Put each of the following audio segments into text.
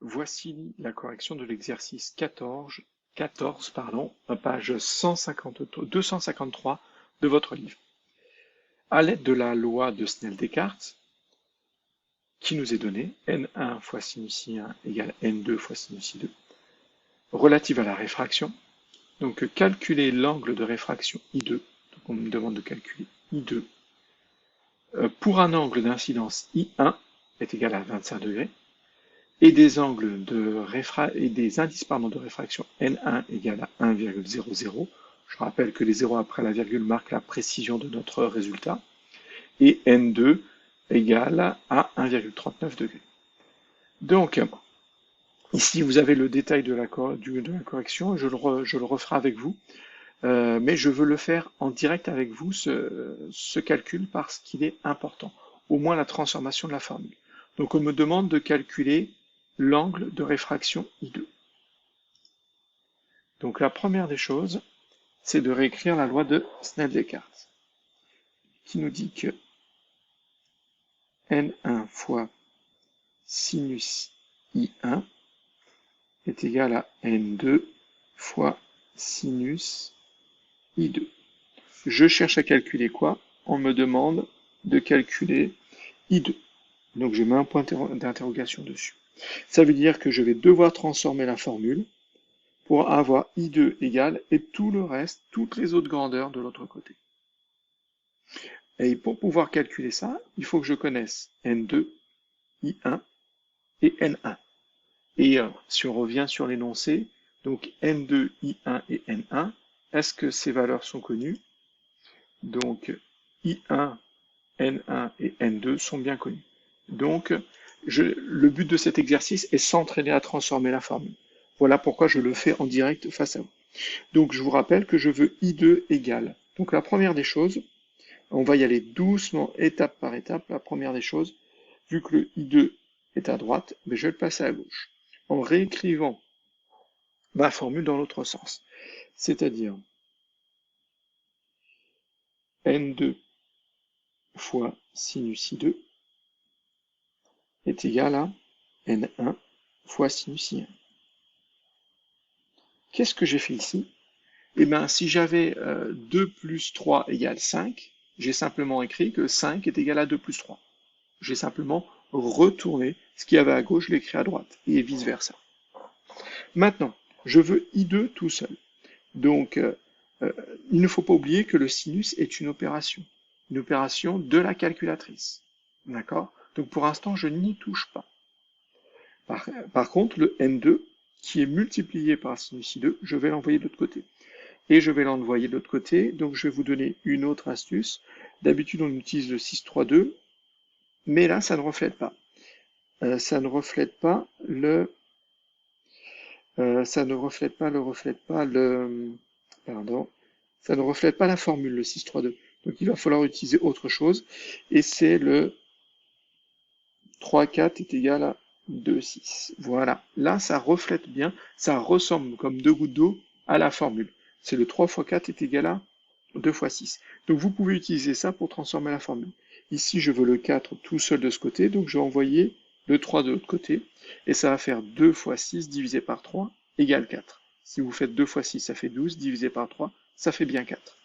Voici la correction de l'exercice 14, page 253 de votre livre. À l'aide de la loi de Snell-Descartes, qui nous est donnée, n1 fois sinus i1 égale n2 fois sinus i2, relative à la réfraction, donc calculer l'angle de réfraction I2, donc on me demande de calculer I2, pour un angle d'incidence I1 est égal à 25 degrés, et des angles et des indices de réfraction N1 égale à 1,00. Je rappelle que les zéros après la virgule marquent la précision de notre résultat, et N2 égale à 1,39 degrés. Donc, ici, vous avez le détail de la correction, je le referai avec vous, mais je veux le faire en direct avec vous, ce calcul, parce qu'il est important, au moins la transformation de la formule. Donc, on me demande de calculer l'angle de réfraction I2. Donc, la première des choses, c'est de réécrire la loi de Snell-Descartes, qui nous dit que N1 fois sinus I1 est égal à N2 fois sinus I2. Je cherche à calculer quoi? On me demande de calculer I2. Donc je mets un point d'interrogation dessus. Ça veut dire que je vais devoir transformer la formule pour avoir I2 égale et tout le reste, toutes les autres grandeurs de l'autre côté. Et pour pouvoir calculer ça, il faut que je connaisse N2, I1 et N1. Et si on revient sur l'énoncé, donc N2, I1 et N1, est-ce que ces valeurs sont connues? Donc I1, N1 et N2 sont bien connus. Donc le but de cet exercice est s'entraîner à transformer la formule. Voilà pourquoi je le fais en direct face à vous. Donc je vous rappelle que je veux I2 égale. Donc la première des choses, on va y aller doucement, étape par étape. La première des choses, vu que le I2 est à droite, mais je vais le passer à gauche, en réécrivant ma formule dans l'autre sens. C'est-à-dire N2 fois sinus I2 est égal à N1 fois sinus I1. Qu'est-ce que j'ai fait ici? Eh bien, si j'avais 2 plus 3 égale 5, j'ai simplement écrit que 5 est égal à 2 plus 3. J'ai simplement retourné ce qu'il y avait à gauche, je l'ai écrit à droite, et vice-versa. Maintenant, je veux I2 tout seul. Donc, il ne faut pas oublier que le sinus est une opération de la calculatrice. D'accord? Donc, pour l'instant, je n'y touche pas. Par contre, le N2, qui est multiplié par sinus I2, je vais l'envoyer de l'autre côté. Et je vais l'envoyer de l'autre côté, donc je vais vous donner une autre astuce. D'habitude, on utilise le 6-3-2, mais là, ça ne reflète pas. Ça ne reflète pas le... ça ne reflète pas le... Pardon. Ça ne reflète pas la formule, le 6-3-2. Donc, il va falloir utiliser autre chose. Et c'est le 3-4 est égal à 2-6. Voilà. Là, ça reflète bien. Ça ressemble comme deux gouttes d'eau à la formule. C'est le 3 fois 4 est égal à 2 fois 6. Donc vous pouvez utiliser ça pour transformer la formule. Ici, je veux le 4 tout seul de ce côté, donc je vais envoyer le 3 de l'autre côté, et ça va faire 2 fois 6 divisé par 3 égale 4. Si vous faites 2 fois 6, ça fait 12, divisé par 3, ça fait bien 4.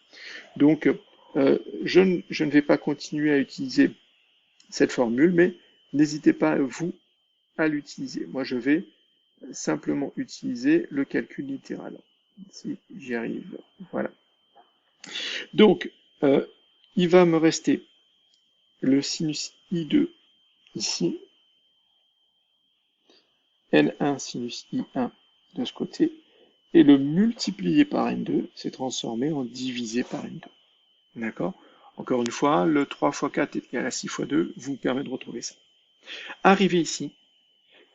Donc, je ne vais pas continuer à utiliser cette formule, mais n'hésitez pas, vous, à l'utiliser. Moi, je vais simplement utiliser le calcul littéral. Si j'y arrive, voilà. Donc, il va me rester le sinus I2 ici, N1 sinus I1 de ce côté, et le multiplié par N2 s'est transformé en divisé par N2. D'accord? Encore une fois, le 3 fois 4 est égal à 6 fois 2 vous permet de retrouver ça. Arrivé ici,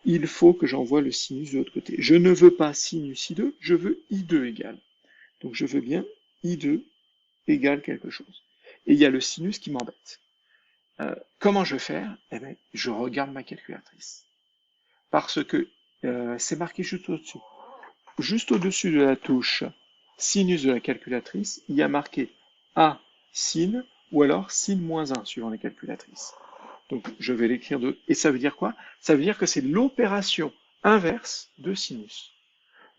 il faut que j'envoie le sinus de l'autre côté. Je ne veux pas sinus I2, je veux I2 égal. Donc je veux bien I2 égale quelque chose. Et il y a le sinus qui m'embête. Comment je vais faire? Eh bien, je regarde ma calculatrice. Parce que c'est marqué juste au-dessus. Juste au-dessus de la touche sinus de la calculatrice, il y a marqué A sin ou alors sin moins 1 suivant les calculatrices. Donc je vais l'écrire de... Et ça veut dire quoi? Ça veut dire que c'est l'opération inverse de sinus.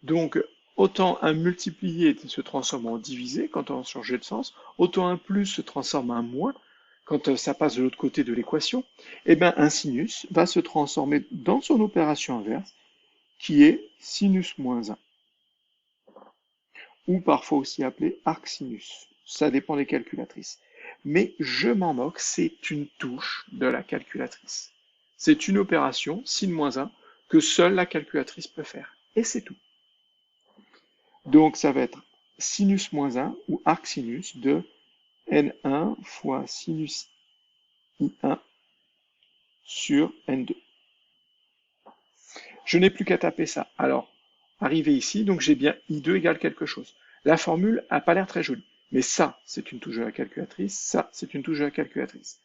Donc, autant un multiplié se transforme en divisé quand on change de sens, autant un plus se transforme en moins quand ça passe de l'autre côté de l'équation, et bien un sinus va se transformer dans son opération inverse, qui est sinus moins 1, ou parfois aussi appelé arcsinus. Ça dépend des calculatrices. Mais je m'en moque, c'est une touche de la calculatrice. C'est une opération, sin moins 1, que seule la calculatrice peut faire. Et c'est tout. Donc ça va être sinus moins 1 ou arcsinus de n1 fois sinus i1 sur n2. Je n'ai plus qu'à taper ça. Alors, arrivé ici, donc j'ai bien i2 égale quelque chose. La formule n'a pas l'air très jolie. Mais ça, c'est une touche de la calculatrice. Ça, c'est une touche de la calculatrice.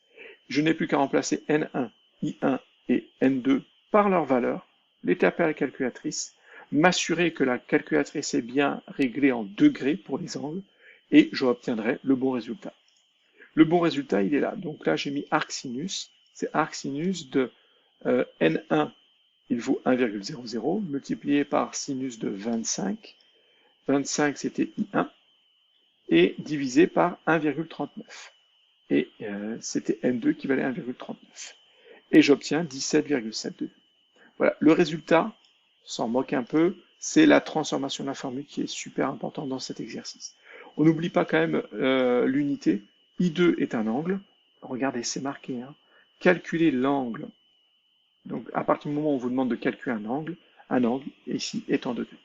Je n'ai plus qu'à remplacer n1, i1 et n2 par leur valeur, les taper à la calculatrice, m'assurer que la calculatrice est bien réglée en degrés pour les angles, et j'obtiendrai le bon résultat. Le bon résultat, il est là. Donc là, j'ai mis arcsinus. C'est arcsinus de n1, il vaut 1,00, multiplié par sinus de 25. 25, c'était i1, et divisé par 1,39. Et c'était n2 qui valait 1,39. Et j'obtiens 17,72. Voilà, le résultat, s'en moque un peu, c'est la transformation de la formule qui est super importante dans cet exercice. On n'oublie pas quand même l'unité. I2 est un angle. Regardez, c'est marqué. Hein. Calculer l'angle. Donc, à partir du moment où on vous demande de calculer un angle ici est en degrés.